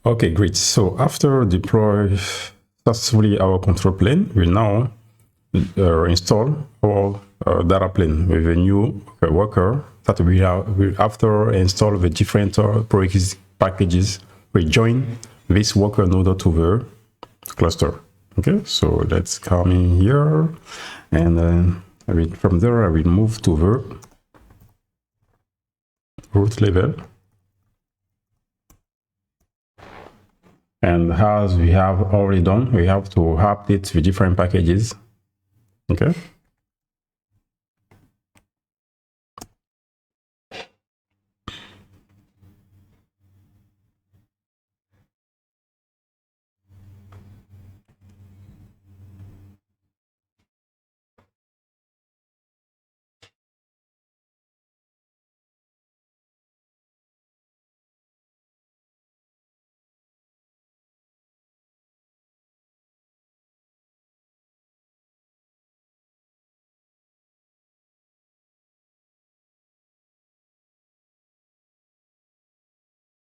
Okay, great. So after deploy successfully our control plane, we now install our data plane with a new worker that we after install the different prerequisite packages, we join this worker node to the cluster. Okay, so let's come in here, and from there I will move to the root level. And as we have already done, we have to update the different packages. Okay.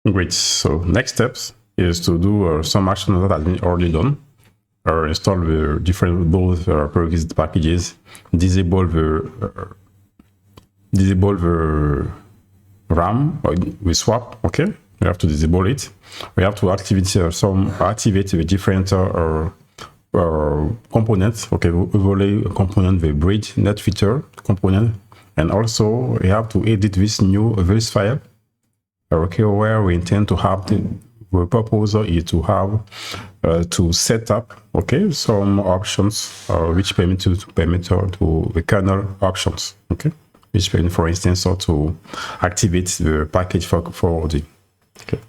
Great. So next steps is to do some action that has been already done, or install the different both prerequisite packages, disable the RAM with swap. Okay, we have to disable it. We have to activate the different components. Okay, overlay component, the bridge net feature component, and also we have to edit this file. Okay, where we intend to have the purpose is to have to set up some options which permit to the kernel options. Okay, which permit, for instance, or to activate the package for forwarding. Okay.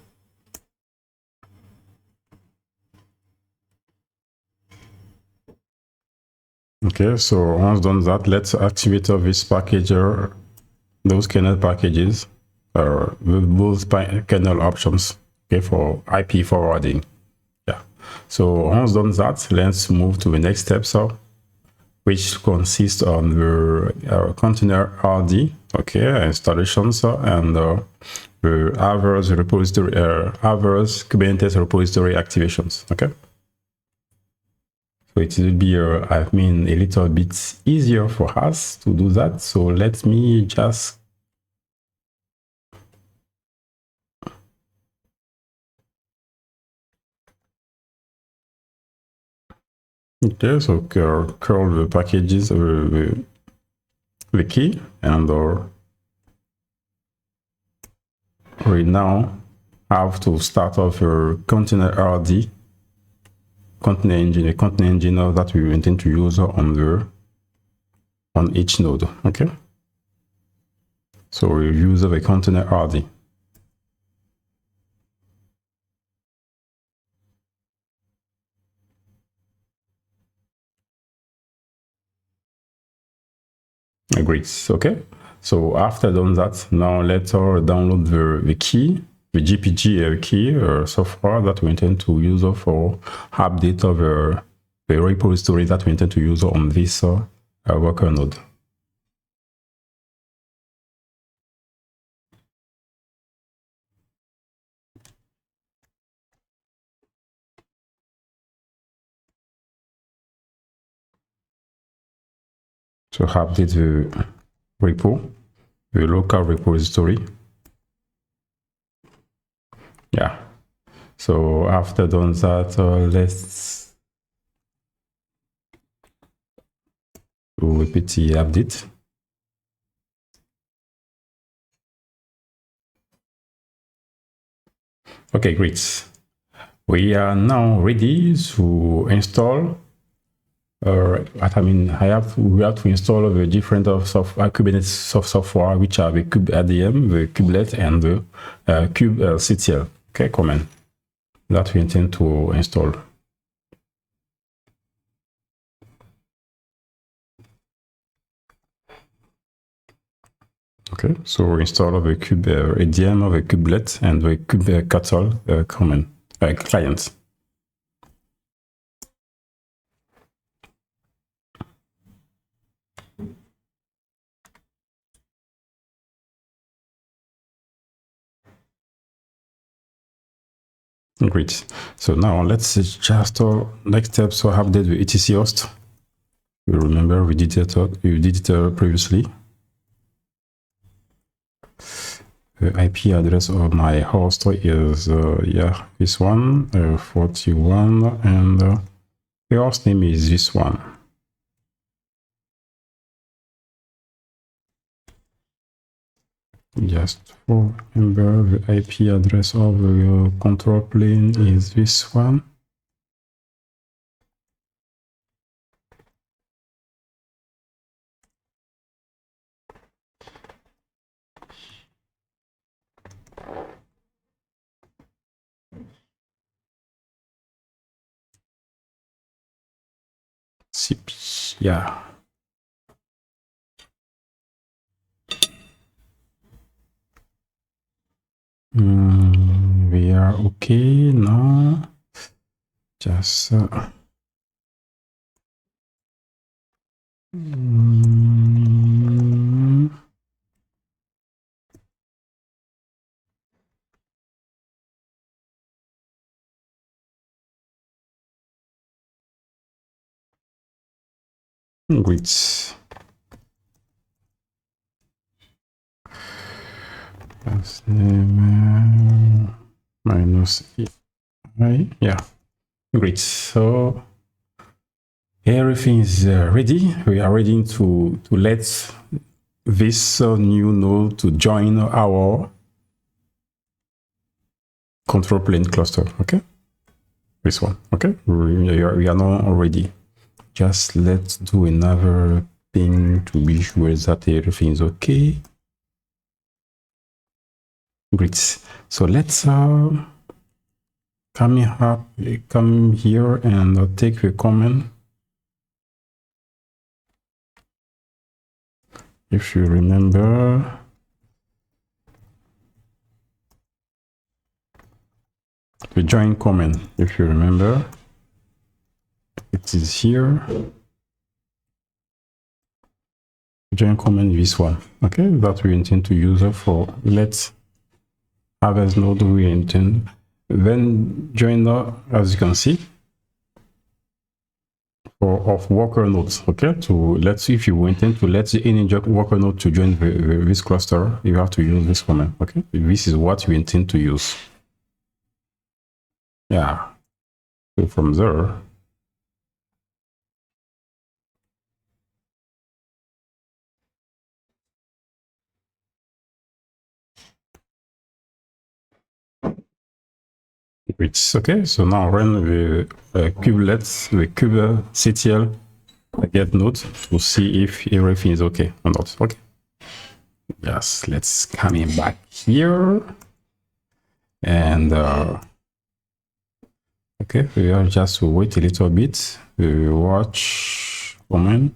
Okay, so once done that, let's activate this packager, those kernel packages, with both kernel options, okay, for IP forwarding. Yeah. So once done that, let's move to the next step, which consists on the container RD, okay, installations and the others repository, others Kubernetes repository activations. Okay. So it will be, I mean, a little bit easier for us to do that. So let me just okay, so curl the packages, the key, and we now have to start off your container RD, container engine that we intend to use on each node. Okay, so we use the container RD. Agreed. Okay. So after done that, now let's download the key, the GPG key software that we intend to use for update of the repository that we intend to use on this worker node. So update the repo, the local repository. Yeah. So after done that, let's do a PT update. Okay, great. We are now ready to install. We have to install the different Kubernetes software, which are the Kubeadm, the kubelet, and the kubectl command that we intend to install. Okay, so we install the Kubeadm, the kubelet, and the kubectl command client. Great. So now let's just next step. So update the etc host. You remember we did it. You did it previously. The IP address of my host is yeah, this one, 41, and the host name is this one. Just for remember, the IP address of the control plane is this one. CP, yeah. We are okay now. Just great. Last name minus I, yeah, great. So everything is ready. We are ready to let this new node to join our control plane cluster. Okay, this one. Okay, we are now ready. Just let's do another thing to be sure that everything is okay. Great. So let's come here and take the comment. If you remember, the join comment, if you remember, it is here. Join comment, this one. Okay, that we intend to use for let's harvest node we intend. Then join, as you can see, of worker nodes. Okay, to let's if you intend to let any worker node to join this cluster, you have to use this command. Okay, this is what you intend to use. Yeah, so from there, it's okay. So now run the kubelets, the kubectl get node to see if everything is okay or not. Okay. Yes, let's come in back here. And okay, we are just wait a little bit. We watch comment.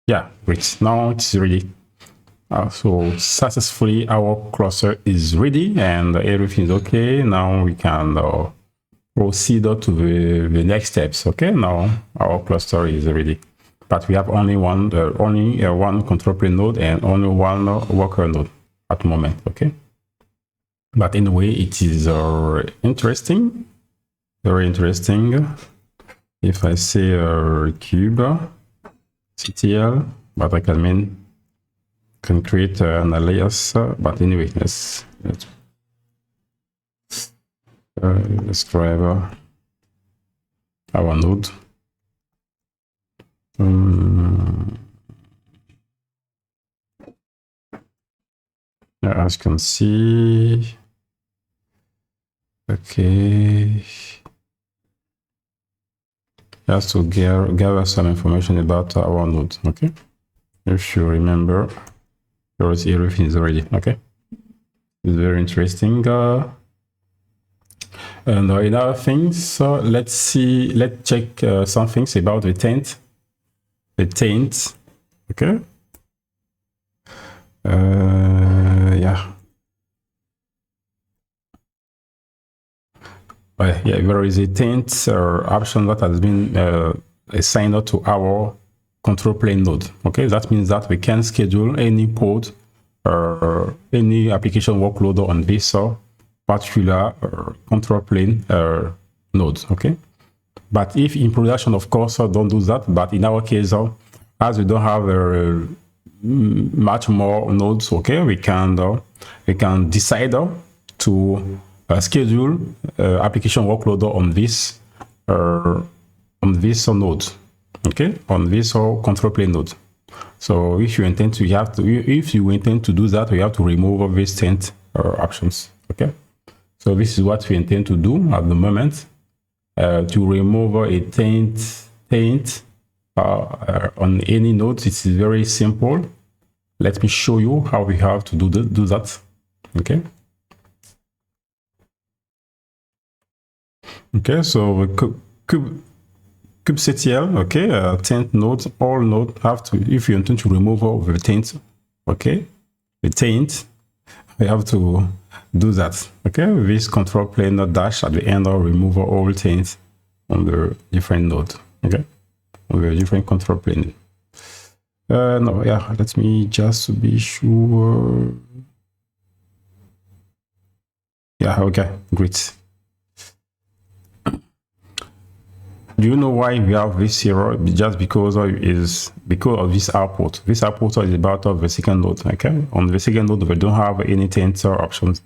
Yeah, great. Now it's ready. So successfully our cluster is ready and everything is okay. Now we can proceed to the next steps. Okay, now our cluster is ready, but we have only one control plane node and only one worker node at the moment. Okay, but anyway, it is interesting, very interesting. If I say cube CTL, but I can create an alias. But anyway, let's try our node. As you can see, okay, just to gather some information about our node. Okay, if you remember, everything is already okay. It's very interesting. And in other things, let's check some things about the taint. The taint, okay. Yeah. Yeah, there is a taint option that has been assigned to our control plane node. Okay, that means that we can schedule any pod or any application workload on this particular control plane node. Okay, but if in production, of course, don't do that. But in our case, as we don't have much more nodes, okay, we can decide to schedule application workload on this node, okay, on this control plane node. So if you intend to, if you intend to do that, we have to remove these taint options. Okay, so this is what we intend to do at the moment, to remove a taint on any node. It's very simple. Let me show you how we have to do that. Okay. Okay, so kubectl, okay, taint nodes, all nodes have to, if you intend to remove all the taint, okay, the taint, we have to do that. Okay, this control plane dash at the end, or remove all taints on the different node. Okay, on the different control plane. No, yeah, let me just be sure. Yeah, okay, great. Do you know why we have this error? Just because of this output. This output is about the second node. Okay, on the second node we don't have any taint options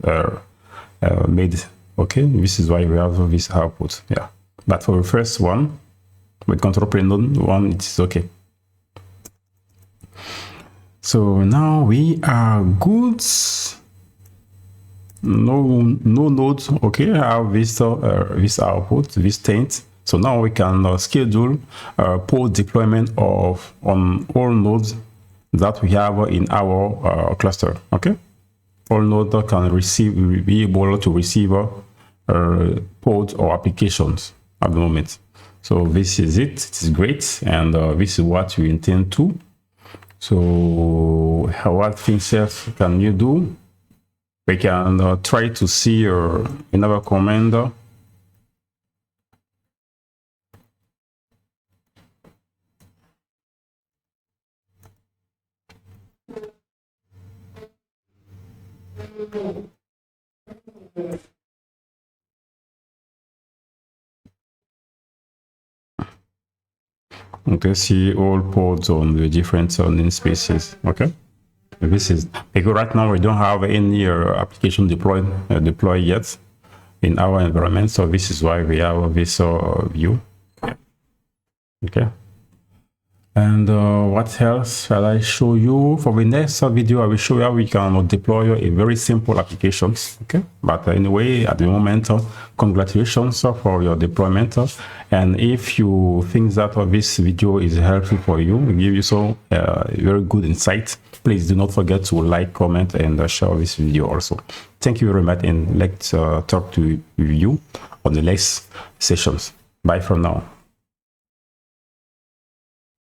made. Okay, this is why we have this output. Yeah, but for the first one, with control plane node one, it's okay. So now we are good. No nodes. Okay, I have this this output, this taint. So now we can schedule pod deployment on all nodes that we have in our cluster. Okay, all nodes can be able to receive pods or applications at the moment. So this is it. It is great, and this is what we intend to. So what things else can you do? We can try to see another command. Okay, see all pods on the different namespaces. Okay, this is because right now we don't have any application deployed yet in our environment, so this is why we have this view. Yeah. Okay. And what else shall I show you? For the next video, I will show you how we can deploy a very simple applications. Okay, but anyway, at the moment, congratulations for your deployment. And if you think that this video is helpful for you, give you very good insight, please do not forget to like, comment, and share this video also. Thank you very much, and let's talk to you on the next sessions. Bye for now.